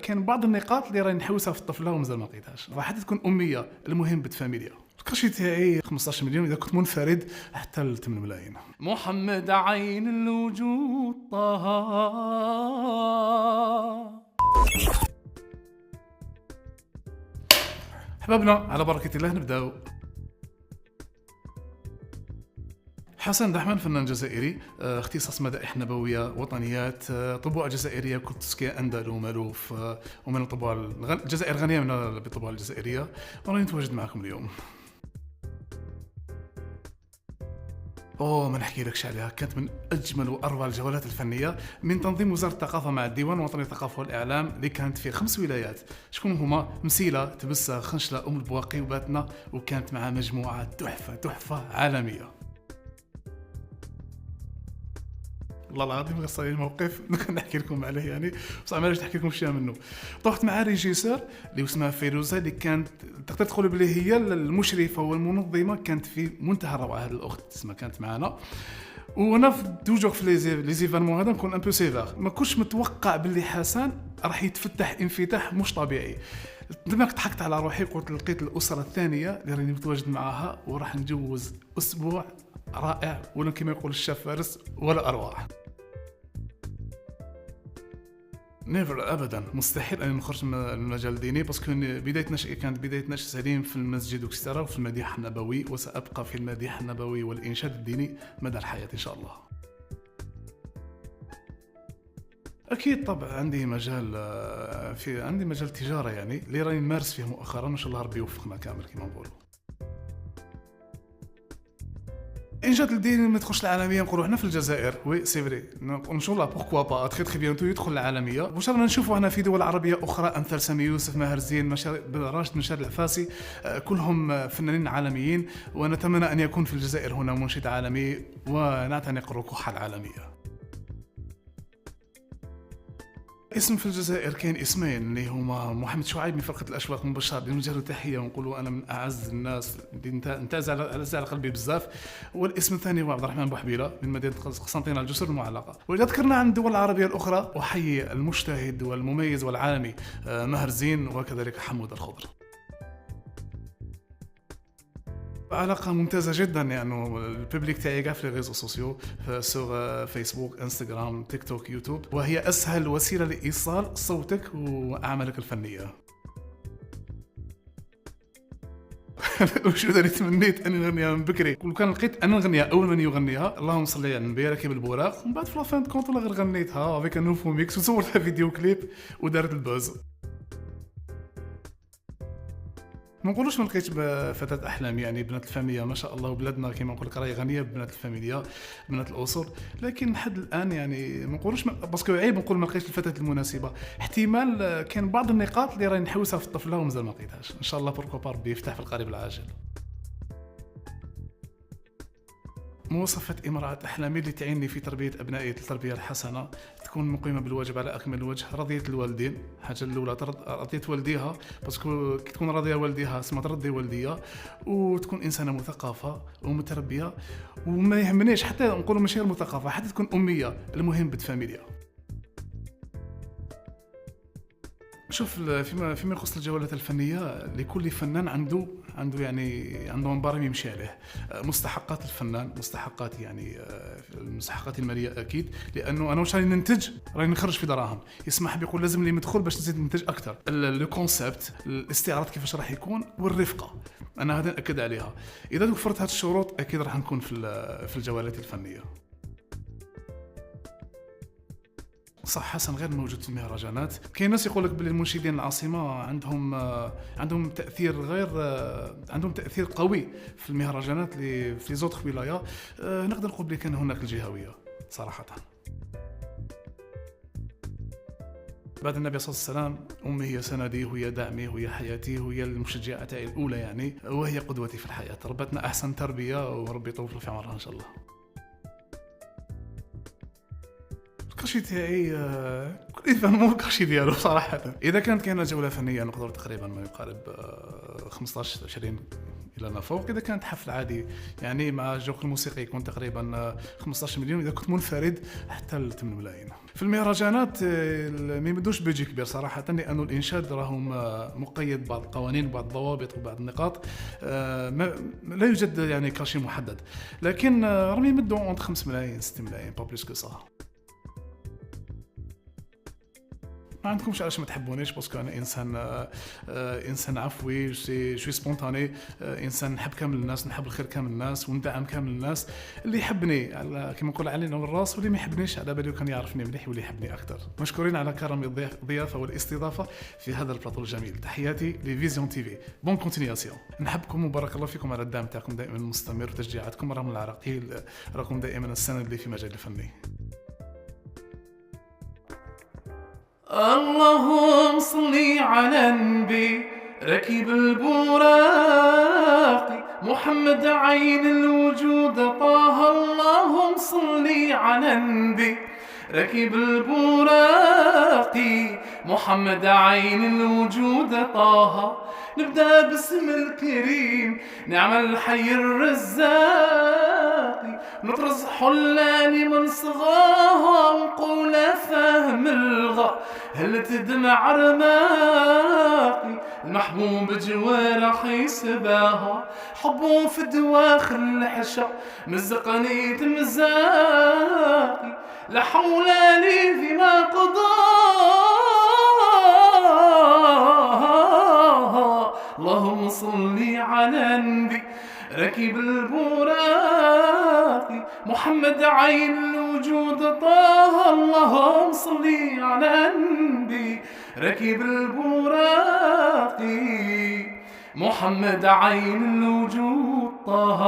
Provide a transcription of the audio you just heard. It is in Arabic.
كاين بعض النقاط اللي راني نحوسها في الطفله ومازال ما لقيتهاش. راح تكون اميه، المهم بالفاميليا. الكرشي تاعي 15 مليون، اذا كنت منفرد حتى ل 8 ملايين. محمد عين الوجود طه. حبابنا على بركه الله نبداو. حسن دحمان فنان جزائري، اختصاص مدائح نبوية، وطنيات، طبوع جزائرية كرتسكية أندلو مالوف، ومن الطبوع الجزائر غنية من الطبوع الجزائرية. وراني نتواجد معكم اليوم. ما نحكي لكش عليها، كانت من أجمل وأروع الجولات الفنية من تنظيم وزارة الثقافة مع الديوان الوطني للثقافة والإعلام، اللي كانت في 5 ولايات. شكون هما؟ مسيلة، تبسة، خنشلة، أم البواقي وباتنا، وكانت مع مجموعة تحفة عالمية. والله العظيم غير صار لي الموقف نحكي لكم عليه يعني، بصح ما نحكي لكم شيء منه. طحت مع ريجيسور اللي اسمها فيروزه، اللي كانت تقدر تقول بلي هي المشرفه والمنظمه، كانت في منتهى الروعه. هذه الاخت اسمها كانت معنا، وانا توجور في لي زيفينمون هذا نكون ان بو سيفير. ما كنتش متوقع باللي حسن راح يتفتح انفتاح مش طبيعي. دماغ ضحكت على روحي، قلت لقيت الاسره الثانيه اللي راني متواجد معاها، وراح نجوز اسبوع رائع، ولا كما يقول الشاف فارس ولا اروع. نيفر ابدا، مستحيل ان نخرج من المجال الديني، باسكو بدايه نشأتي كانت بدايه نشأ سليم في المسجد وكسترا وفي المديح النبوي، وسابقى في المديح النبوي والانشاد الديني مدى الحياه ان شاء الله. اكيد طبعا عندي مجال، عندي مجال تجاره يعني، اللي راني نمارس فيه مؤخرا، وان شاء الله ربي يوفقنا كامل كما نقولوا. انجاد الدين ما تدخلش العالميه، نقولوا هنا في الجزائر وي سي فري، ان شاء الله بوركوا با تري تري بيانتو يدخل العالميه. وان شاء الله نشوفوا هنا في دول عربيه اخرى امثال سامي يوسف، ماهر زين، راشد مشاد العفاسي، كلهم فنانين عالميين. ونتمنى ان يكون في الجزائر هنا منشد عالمي ونعتنق الركوح العالميه. اسم في الجزائر كاين اسمين اللي هما محمد شعيب من فرقة الأشواق مبشر، اللي نوجه له تحية ونقولوا أنا من أعز الناس اللي انتاز على قلبي بزاف. والاسم الثاني هو عبد الرحمن بوحبيلة من مدينة قسنطينة الجسر المعلقة. وإذا ذكرنا عن الدول العربية الأخرى، أحيي المجتهد والمميز والعالمي ماهر زين، وكذلك حمود الخضر. علاقة ممتازة جدا، يعني الببليك تاعي كاع في لي ريزو سوسيو، سور فيسبوك، انستغرام، تيك توك، يوتيوب، وهي أسهل وسيلة لإيصال صوتك وأعمالك الفنية. وشو اللي تمنيت أني نغنيها من بكري، لو كان لقيت أنا نغنيها أول من يغنيها، اللهم صل على النبي، راكب البوراق، ومن بعد في لافان كونت غير غنيتها افيك ان نوفو ميكس، وصورتها فيديو كليب ودارت البوز. ما نقولوش ما لقيتش فتاة احلامي، يعني بنات الفاميليا ما شاء الله، وبلادنا كما نقول لك راهي غنيه ببنات الفاميليا، بنات الاصول. لكن لحد الان يعني ما نقولوش باسكو عيب نقول ما لقيتش الفتاة المناسبه. احتمال كاين بعض النقاط اللي راني نحوسها في الطفله ومازال ما لقيتهاش. ان شاء الله بوركو ربي يفتح في القريب العاجل. مواصفات امرأة أحلامي اللي تعيني في تربية أبنائي التربية الحسنة، تكون مقيمة بالواجب على أكمل الوجه، رضية الوالدين. حاجة الأولى رضيت والديها، باسكو كي تكون راضية والديها اسمها ترضي والديها. وتكون إنسانة مثقفة ومتربية، وما يهمنيش حتى نقولوا ماشي المثقفة، حتى تكون أمية، المهم بالفاميليا. شوف، فيما يخص الجولات الفنيه، لكل فنان عنده عنده منبر يمشي عليه. مستحقات الفنان، مستحقات يعني المستحقات الماليه اكيد، لانه انا واش راني ننتج، راني نخرج في دراهم، يسمح بيقول لازم لي مدخول باش نزيد ننتج اكثر. لو كونسيبت، الاستعراض كيفاش راح يكون، والرفقه، انا هذا ناكد عليها. اذا توفرت هذه الشروط اكيد راح نكون في الجولات الفنيه. صح، حسن غير موجود في المهرجانات. كاين ناس يقول لك بلي المنشدين العاصمه عندهم تاثير غير، عندهم تاثير قوي في المهرجانات اللي في زوتخ ولايه. نقدر نقول بلي كان هناك الجهويه صراحه. بعد النبي صلى الله عليه وسلم، امي هي سندي، وهي دعمي، وهي حياتي، وهي المشجعه تاعي الاولى يعني، وهي قدوتي في الحياه. ربتنا احسن تربيه، وربي يطول في عمرها ان شاء الله. الكاشي تاعي كل انسان مو الكاشي ديالو صراحه. اذا كانت كاينه جوله فنيه نقدر تقريبا ما يقارب 15 20 الى ما فوق. اذا كانت حفل عادي يعني مع الجوق الموسيقي يكون تقريبا 15 مليون. اذا كنت منفرد حتى ل 8 ملايين. في المهرجانات ما يمدوش بيجي كبير صراحه، لانه الانشاد راهم مقيد بعض القوانين وبعض الضوابط وبعض النقاط. لا يوجد يعني كاشي محدد، لكن راهم يمدوا عند 5 ملايين 6 ملايين با بلوس كو سا. ما عندكمش علاش ما تحبونيش، باسكو انا انسان عفوي، شوي سبونتاني، انسان نحب كامل الناس، نحب الخير كامل الناس وندعم كامل الناس. اللي يحبني على كما نقول علينا بالراس، واللي ما يحبنيش على بالي كان يعرفني مليح واللي يحبني اكثر. مشكورين على كرم الضيافه والاستضافه في هذا البلاطو الجميل. تحياتي لفيزيون تي في. بون كونتينياسيون. نحبكم وبارك الله فيكم على الدعم تاعكم دائما المستمر وتشجيعاتكم رغم العراقيل، رغم دائما السند اللي في مجال الفني. اللهم صل على النبي ركب البراق محمد عين الوجود طه. اللهم صل على النبي ركب البراق محمد عين الوجود طه. نبدأ باسم الكريم نعم الحي الرزاق، نطرز حلاني من صغاها ونقول فهم الغا هل تدمع رماقي. المحبوب جوارح يسباها حبه في دواخل الحشا مزقني تمزاقي. لا حول لي فيما قضاها. اللهم صل على النبي ركب البراق محمد عين الوجود طه. اللهم صل على النبي ركب البراق محمد عين الوجود طه.